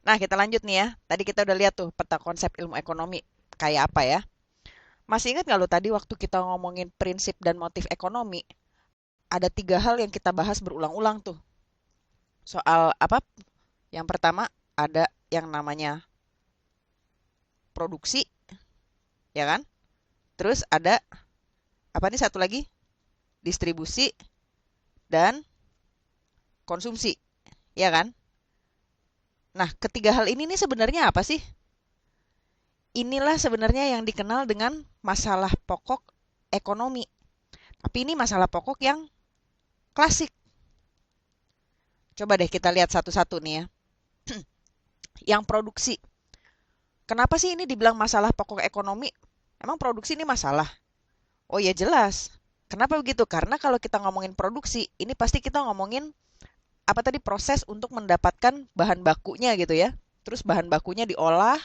Nah, kita lanjut nih ya. Tadi kita udah lihat tuh peta konsep ilmu ekonomi kayak apa ya. Masih ingat nggak lo tadi waktu kita ngomongin prinsip dan motif ekonomi, ada tiga hal yang kita bahas berulang-ulang tuh. Soal apa? Yang pertama ada yang namanya produksi, ya kan? Terus ada apa nih satu lagi? Distribusi dan konsumsi, ya kan? Nah, ketiga hal ini nih sebenarnya apa sih? Inilah sebenarnya yang dikenal dengan masalah pokok ekonomi. Tapi ini masalah pokok yang klasik. Coba deh kita lihat satu-satu nih ya. Yang produksi. Kenapa sih ini dibilang masalah pokok ekonomi? Emang produksi ini masalah? Oh ya jelas. Kenapa begitu? Karena kalau kita ngomongin produksi, ini pasti kita ngomongin apa tadi proses untuk mendapatkan bahan bakunya gitu ya. Terus bahan bakunya diolah,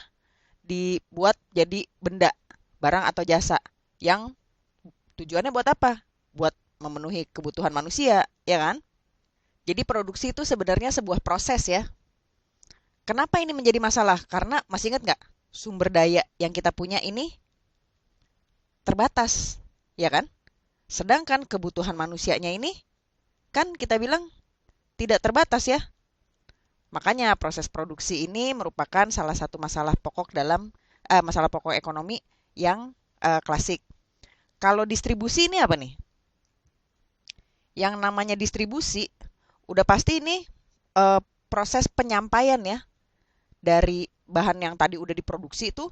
dibuat jadi benda, barang atau jasa yang tujuannya buat apa? Buat memenuhi kebutuhan manusia, ya kan? Jadi produksi itu sebenarnya sebuah proses ya. Kenapa ini menjadi masalah? Karena masih ingat nggak? Sumber daya yang kita punya ini terbatas, ya kan? Sedangkan kebutuhan manusianya ini kan kita bilang tidak terbatas ya. Makanya proses produksi ini merupakan salah satu masalah pokok dalam masalah pokok ekonomi yang klasik. Kalau distribusi ini apa nih? Yang namanya distribusi udah pasti ini eh, proses penyampaian ya dari bahan yang tadi udah diproduksi itu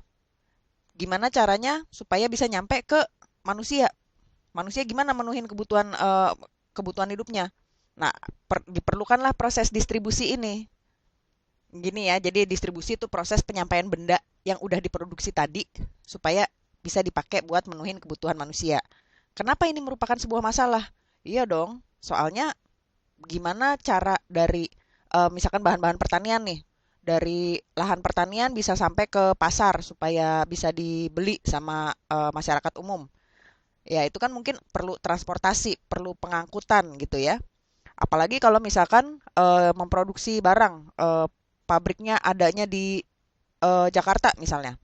gimana caranya supaya bisa nyampe ke manusia. Manusia gimana menuhin kebutuhan hidupnya. Nah, diperlukanlah proses distribusi ini. Gini ya, jadi distribusi itu proses penyampaian benda yang udah diproduksi tadi supaya bisa dipakai buat menuhin kebutuhan manusia. Kenapa ini merupakan sebuah masalah? Iya dong, soalnya gimana cara dari misalkan bahan-bahan pertanian nih, dari lahan pertanian bisa sampai ke pasar supaya bisa dibeli sama masyarakat umum. Ya, itu kan mungkin perlu transportasi, perlu pengangkutan gitu ya. Apalagi kalau misalkan memproduksi barang, pabriknya adanya di Jakarta misalnya.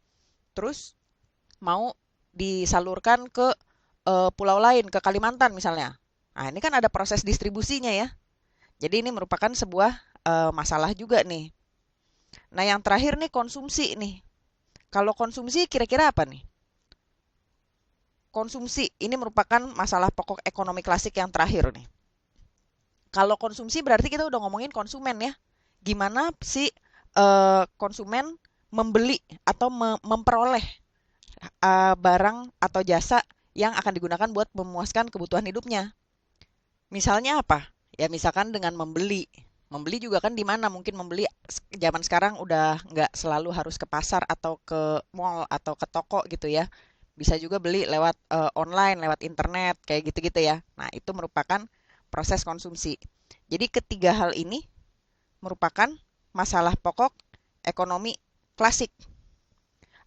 Terus mau disalurkan ke pulau lain, ke Kalimantan misalnya. Nah, ini kan ada proses distribusinya ya. Jadi ini merupakan sebuah masalah juga nih. Nah, yang terakhir nih konsumsi nih. Kalau konsumsi kira-kira apa nih? Konsumsi ini merupakan masalah pokok ekonomi klasik yang terakhir nih. Kalau konsumsi berarti kita udah ngomongin konsumen ya. Gimana si konsumen membeli atau memperoleh barang atau jasa yang akan digunakan buat memuaskan kebutuhan hidupnya. Misalnya apa? Ya misalkan dengan membeli. Membeli juga kan di mana mungkin membeli zaman sekarang udah nggak selalu harus ke pasar atau ke mall atau ke toko gitu ya. Bisa juga beli lewat online, lewat internet kayak gitu-gitu ya. Nah, itu merupakan proses konsumsi. Jadi ketiga hal ini merupakan masalah pokok ekonomi klasik.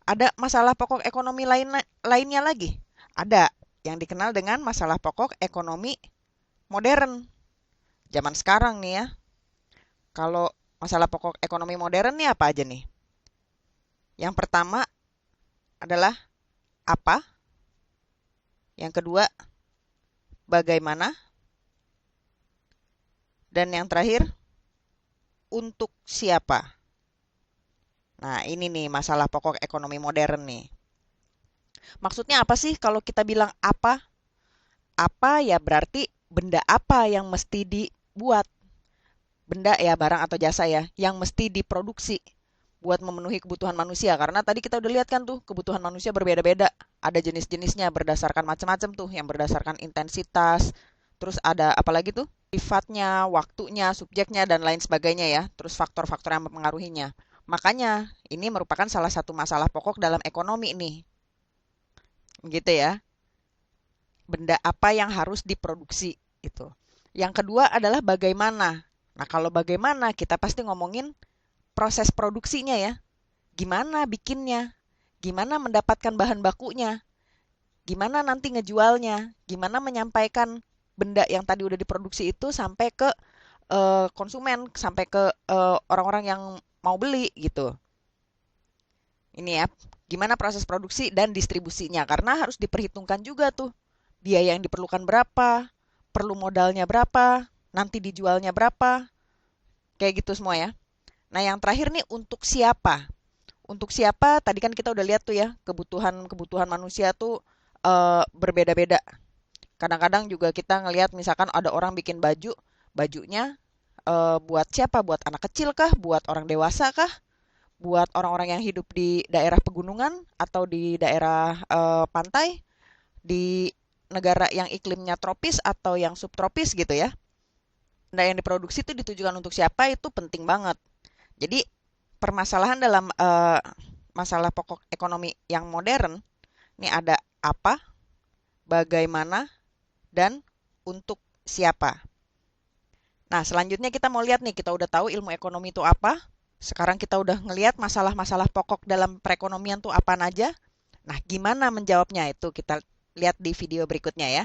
Ada masalah pokok ekonomi lainnya lagi. Ada yang dikenal dengan masalah pokok ekonomi modern. Zaman sekarang nih ya. Kalau masalah pokok ekonomi modern nih apa aja nih? Yang pertama adalah apa? Yang kedua, bagaimana? Dan yang terakhir, untuk siapa? Nah, ini nih masalah pokok ekonomi modern nih. Maksudnya apa sih kalau kita bilang apa? Apa ya berarti benda apa yang mesti dibuat? Benda ya, barang atau jasa ya, yang mesti diproduksi buat memenuhi kebutuhan manusia. Karena tadi kita udah lihat kan tuh, kebutuhan manusia berbeda-beda. Ada jenis-jenisnya berdasarkan macam-macam tuh, yang berdasarkan intensitas, terus ada apalagi tuh? Sifatnya, waktunya, subjeknya, dan lain sebagainya ya. Terus faktor-faktor yang mempengaruhinya. Makanya, ini merupakan salah satu masalah pokok dalam ekonomi nih. Gitu ya. Benda apa yang harus diproduksi itu. Yang kedua adalah bagaimana. Nah, kalau bagaimana kita pasti ngomongin proses produksinya ya. Gimana bikinnya? Gimana mendapatkan bahan bakunya? Gimana nanti ngejualnya? Gimana menyampaikan benda yang tadi udah diproduksi itu sampai ke konsumen, sampai ke orang-orang yang mau beli gitu. Ini ya, gimana proses produksi dan distribusinya, karena harus diperhitungkan juga tuh biaya yang diperlukan berapa, perlu modalnya berapa, nanti dijualnya berapa, kayak gitu semua ya. Nah, yang terakhir nih, untuk siapa? Untuk siapa, tadi kan kita udah lihat tuh ya, kebutuhan manusia tuh berbeda-beda. Kadang-kadang juga kita ngelihat misalkan ada orang bikin bajunya buat siapa? Buat anak kecil kah? Buat orang dewasa kah? Buat orang-orang yang hidup di daerah pegunungan atau di daerah pantai, di negara yang iklimnya tropis atau yang subtropis gitu ya. Nah, yang diproduksi itu ditujukan untuk siapa itu penting banget. Jadi permasalahan dalam masalah pokok ekonomi yang modern ini ada apa, bagaimana, dan untuk siapa. Nah, selanjutnya kita mau lihat nih, kita udah tahu ilmu ekonomi itu apa. Sekarang kita udah ngelihat masalah-masalah pokok dalam perekonomian tuh apa aja. Nah, gimana menjawabnya itu kita lihat di video berikutnya ya.